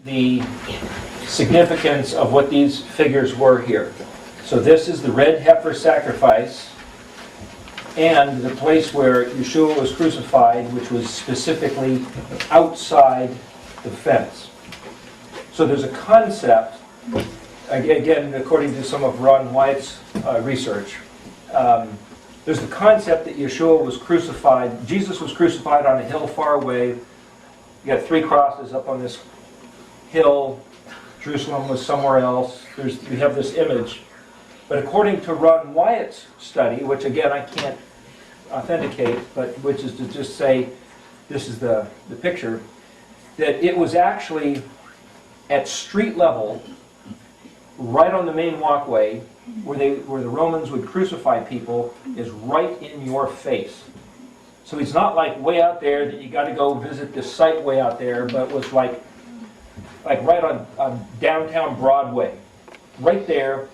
the significance of what these figures were here. So this is the red heifer sacrifice and the place where Yeshua was crucified, which was specifically outside the fence. So there's a concept, again, according to some of Ron Wyatt's research, there's the concept that Yeshua was crucified, Jesus was crucified on a hill far away. You got 3 crosses up on this hill. Jerusalem was somewhere else. We have this image. But according to Ron Wyatt's study, which again I can't authenticate, but which is to just say this is the picture, that it was actually at street level, right on the main walkway, where the Romans would crucify people, is right in your face. So it's not like way out there that you got to go visit this site way out there, but it was like right on downtown Broadway. Right there,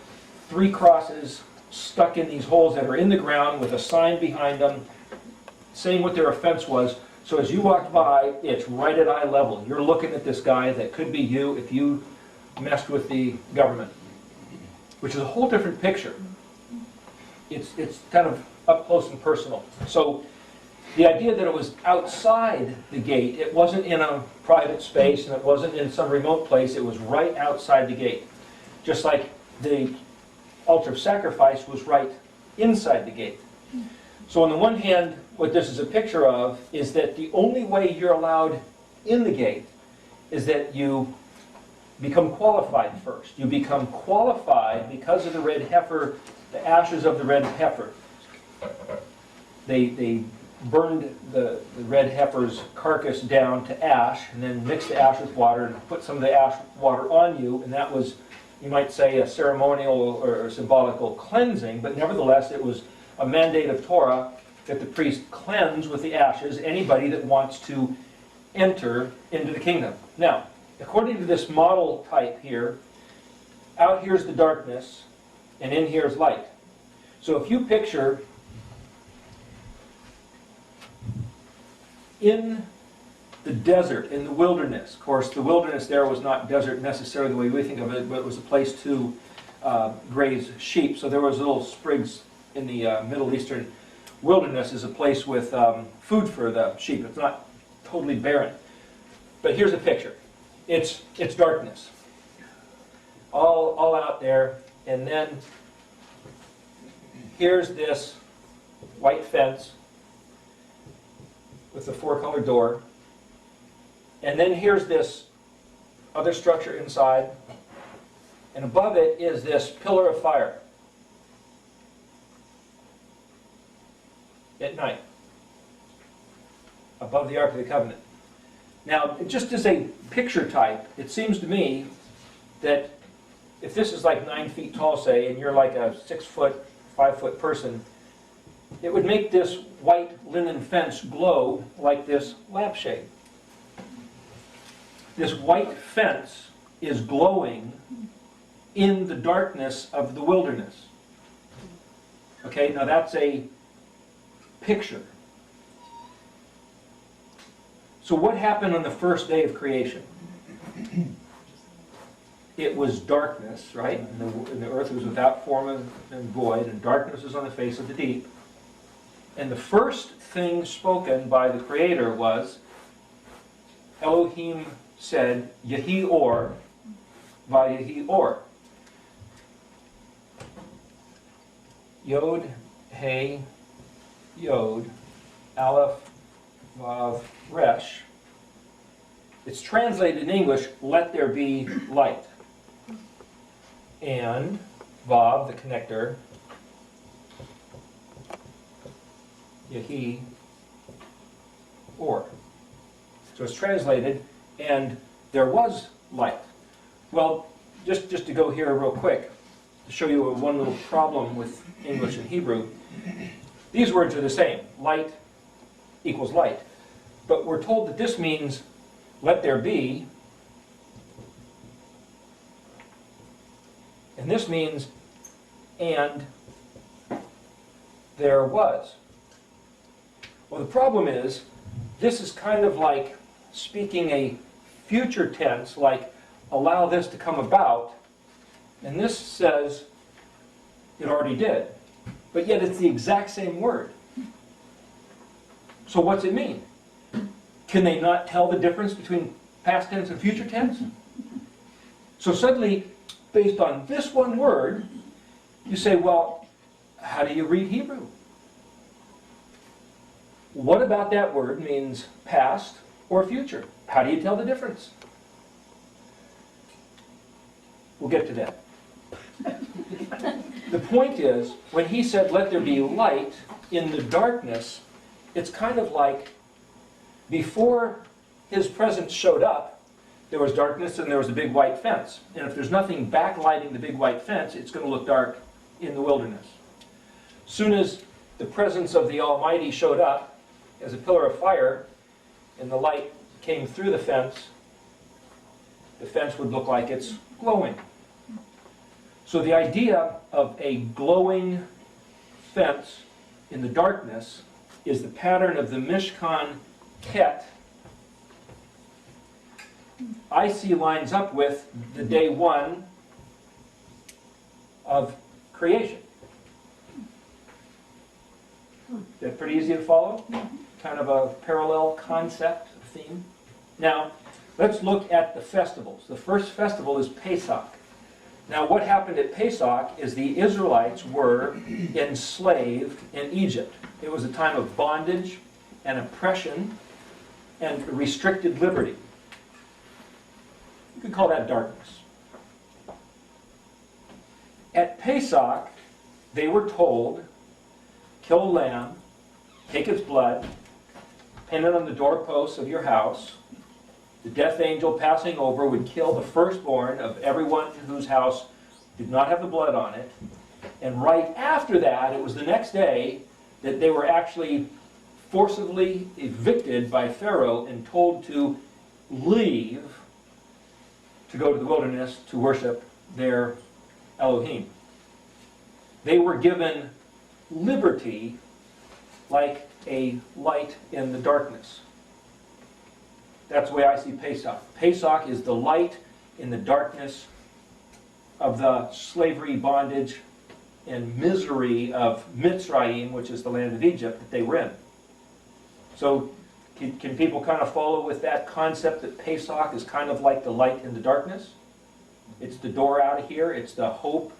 3 crosses stuck in these holes that are in the ground with a sign behind them saying what their offense was. So as you walked by, it's right at eye level. You're looking at this guy that could be you if you messed with the government, which is a whole different picture. It's kind of up close and personal. So the idea that it was outside the gate, it wasn't in a private space and it wasn't in some remote place, it was right outside the gate. Just like the altar of sacrifice was right inside the gate. So on the one hand, what this is a picture of is that the only way you're allowed in the gate is that you become qualified first. You become qualified because of the red heifer, the ashes of the red heifer. They burned the red heifer's carcass down to ash and then mixed the ash with water and put some of the ash water on you, and that was, you might say, a ceremonial or symbolical cleansing, but nevertheless it was a mandate of Torah that the priest cleanse with the ashes anybody that wants to enter into the kingdom. Now, according to this model type here, out here's the darkness and in here is light. So if you picture in the desert, in the wilderness, of course the wilderness there was not desert necessarily the way we think of it, but it was a place to graze sheep. So there was little sprigs in the Middle Eastern wilderness is a place with food for the sheep. It's not totally barren. But here's a picture. It's darkness. All out there, and then here's this white fence with the 4-color door. And then here's this other structure inside. And above it is this pillar of fire at night above the Ark of the Covenant. Now, just as a picture type, it seems to me that if this is like 9 feet tall, say, and you're like a 6-foot, 5-foot person, it would make this white linen fence glow like this lampshade. This white fence is glowing in the darkness of the wilderness. Okay, now that's a picture. So what happened on the first day of creation? It was darkness, right? And the earth was without form and void, and darkness was on the face of the deep. And the first thing spoken by the Creator was, Elohim said, Yehi Or, Vayehi Or. Yod, He, Yod, Aleph, Vav, Resh. It's translated in English, let there be light. And Vav, the connector, Yehi, Or. So it's translated, and there was light. Well, just to go here real quick, to show you one little problem with English and Hebrew, these words are the same. Light equals light. But we're told that this means, let there be, and this means, and there was. Well, the problem is, this is kind of like speaking a future tense, like allow this to come about, and this says it already did. But yet it's the exact same word. So what's it mean? Can they not tell the difference between past tense and future tense? So suddenly, based on this one word, you say, well, how do you read Hebrew? What about that word means past or future? How do you tell the difference? We'll get to that. The point is, when he said, let there be light in the darkness, it's kind of like before his presence showed up, there was darkness and there was a big white fence. And if there's nothing backlighting the big white fence, it's going to look dark in the wilderness. Soon as the presence of the Almighty showed up as a pillar of fire and the light came through the fence would look like it's glowing. So the idea of a glowing fence in the darkness is the pattern of the Mishkan Ket I see lines up with the day one of creation. Is that pretty easy to follow? Kind of a parallel concept, theme. Now, let's look at the festivals. The first festival is Pesach. Now, what happened at Pesach is the Israelites were enslaved in Egypt. It was a time of bondage and oppression and restricted liberty. You could call that darkness. At Pesach, they were told, kill a lamb, take its blood, pin it on the doorposts of your house. The death angel passing over would kill the firstborn of everyone whose house did not have the blood on it. And right after that, it was the next day, that they were actually forcibly evicted by Pharaoh and told to leave to go to the wilderness to worship their Elohim. They were given liberty like a light in the darkness. That's the way I see Pesach. Pesach is the light in the darkness of the slavery, bondage, and misery of Mitzrayim, which is the land of Egypt that they were in. So can people kind of follow with that concept that Pesach is kind of like the light in the darkness? It's the door out of here, it's the hope,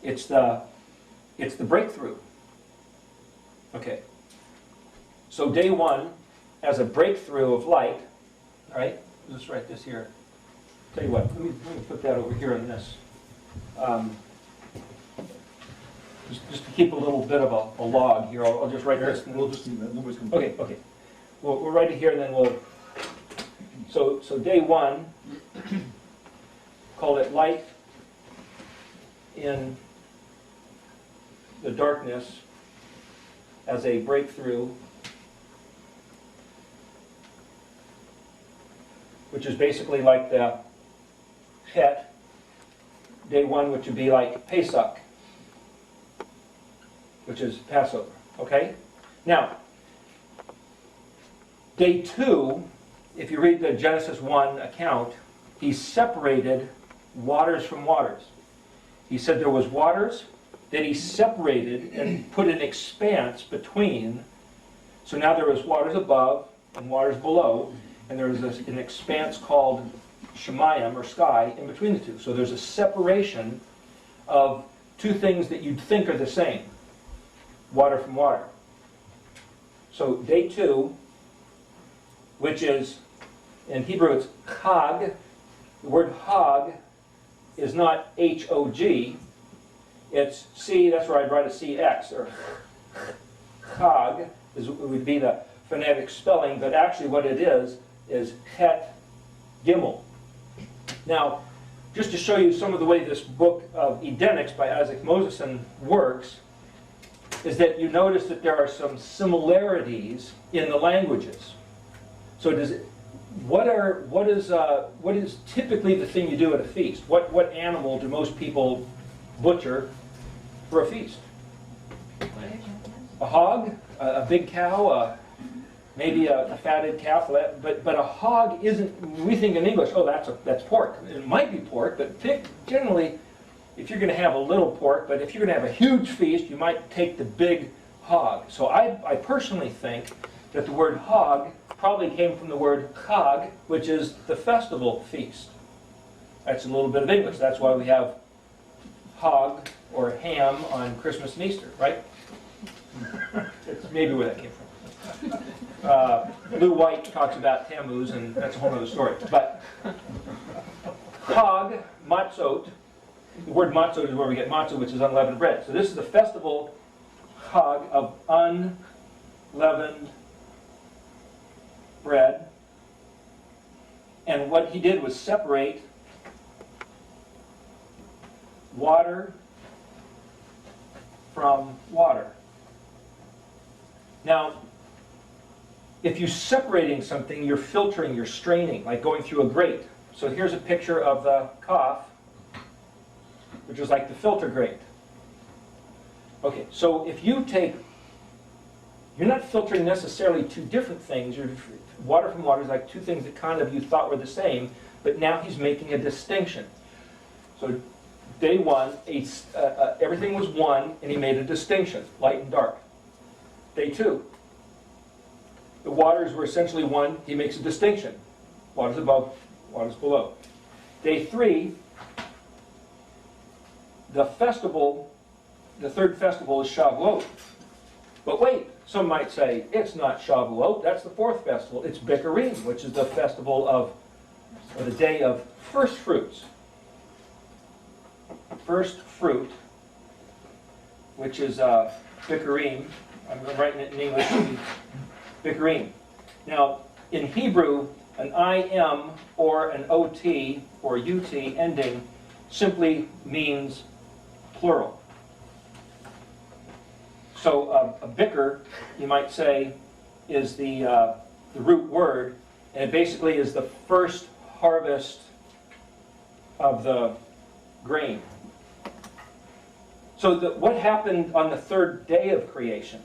it's the breakthrough. Okay. So day one, as a breakthrough of light, all right, let's write this here. Tell you what, let me put that over here on this. Just to keep a little bit of a log here, I'll just write this. We'll just need that. Nobody's going to. Okay. We'll write it here, and then we'll. So day one, call it light in the darkness as a breakthrough, which is basically like the Het. Day one, which would be like Pesach, which is Passover. Okay? Now, day two, if you read the Genesis 1 account, he separated waters from waters. He said there was waters that he separated and put an expanse between. So now there was waters above and waters below, and there was an expanse called Shemayim, or sky, in between the two. So there's a separation of two things that you'd think are the same. Water from water. So day two, which is, in Hebrew it's Chag. The word Chag is not H-O-G. It's C, that's where I'd write a CX, or Chag would be the phonetic spelling, but actually what it is Het Gimel. Now, just to show you some of the way this book of Edenics by Isaac Moseson works, is that you notice that there are some similarities in the languages. So what is typically the thing you do at a feast? What animal do most people butcher for a feast? A hog? A big cow? maybe a fatted calf, but a hog isn't, we think in English, oh, that's pork. It might be pork, but generally, if you're going to have a little pork, but if you're going to have a huge feast, you might take the big hog. So I personally think that the word hog probably came from the word chag, which is the festival feast. That's a little bit of English. That's why we have hog or ham on Christmas and Easter, right? That's maybe where that came from. Lou White talks about Tammuz, and that's a whole other story. But Chag, matzot, the word matzot is where we get matzah, which is unleavened bread. So this is the festival Chag of unleavened bread. And what he did was separate water from water. Now, if you're separating something, you're filtering, you're straining, like going through a grate. So here's a picture of the kaf, which is like the filter grate. Okay, so if you take, you're not filtering necessarily two different things. Water from water is like two things that kind of you thought were the same, but now he's making a distinction. So day one, everything was one, and he made a distinction, light and dark. Day two, the waters were essentially one, he makes a distinction. Waters above, waters below. Day three, the festival, the third festival is Shavuot. But wait, some might say, it's not Shavuot, that's the fourth festival. It's Bikurim, which is the festival of, or the day of first fruits. First fruit, which is Bikurim. I'm writing it in English, Bikurim. Now, in Hebrew, an IM or an OT or UT ending simply means plural. So a bicker, you might say, is the root word, and it basically is the first harvest of the grain. So what happened on the third day of creation?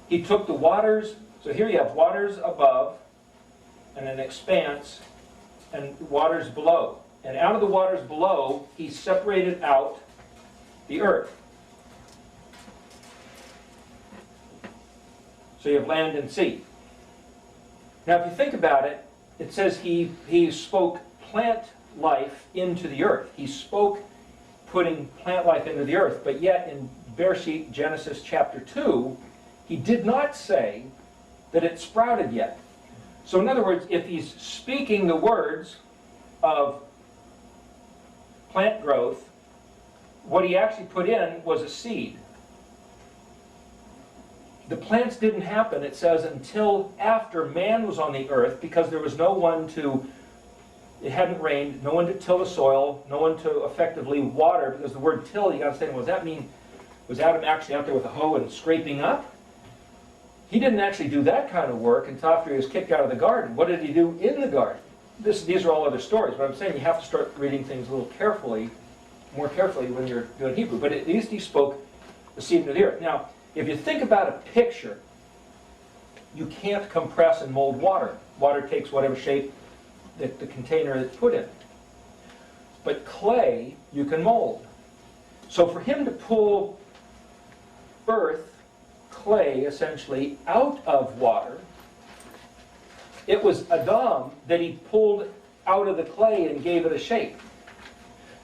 He took the waters, so here you have waters above, and an expanse, and waters below. And out of the waters below, he separated out the earth. So you have land and sea. Now if you think about it, it says he spoke plant life into the earth. He spoke putting plant life into the earth, but yet in Bereshit, Genesis chapter 2, he did not say that it sprouted yet. So in other words, if he's speaking the words of plant growth, what he actually put in was a seed. The plants didn't happen, it says, until after man was on the earth, because there was no one to, it hadn't rained, no one to till the soil, no one to effectively water, because the word till, you got to say, well, does that mean, was Adam actually out there with a hoe and scraping up? He didn't actually do that kind of work until after he was kicked out of the garden. What did he do in the garden? These are all other stories, but I'm saying you have to start reading things a little carefully, more carefully when you're doing Hebrew. But at least he spoke the seed into the earth. Now, if you think about a picture, you can't compress and mold water. Water takes whatever shape that the container is put in. But clay, you can mold. So for him to pull earth, clay, essentially, out of water, it was Adam that he pulled out of the clay and gave it a shape.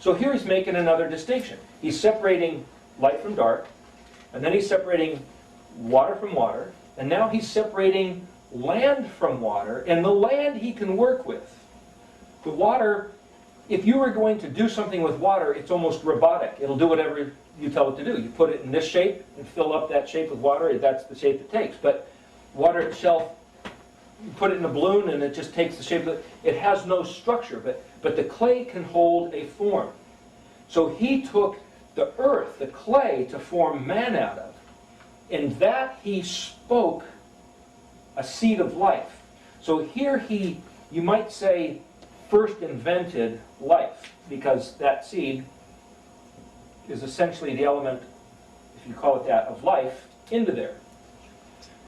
So here he's making another distinction. He's separating light from dark, and then he's separating water from water, and now he's separating land from water, and the land he can work with. The water, if you were going to do something with water, it's almost robotic. It'll do whatever you tell it to do. You put it in this shape and fill up that shape with water, that's the shape it takes. But water itself, you put it in a balloon and it just takes the shape of it. It has no structure, but the clay can hold a form. So he took the earth, the clay, to form man out of. And that he spoke a seed of life. So here he, you might say, first invented life, because that seed is essentially the element, if you call it that, of life into there.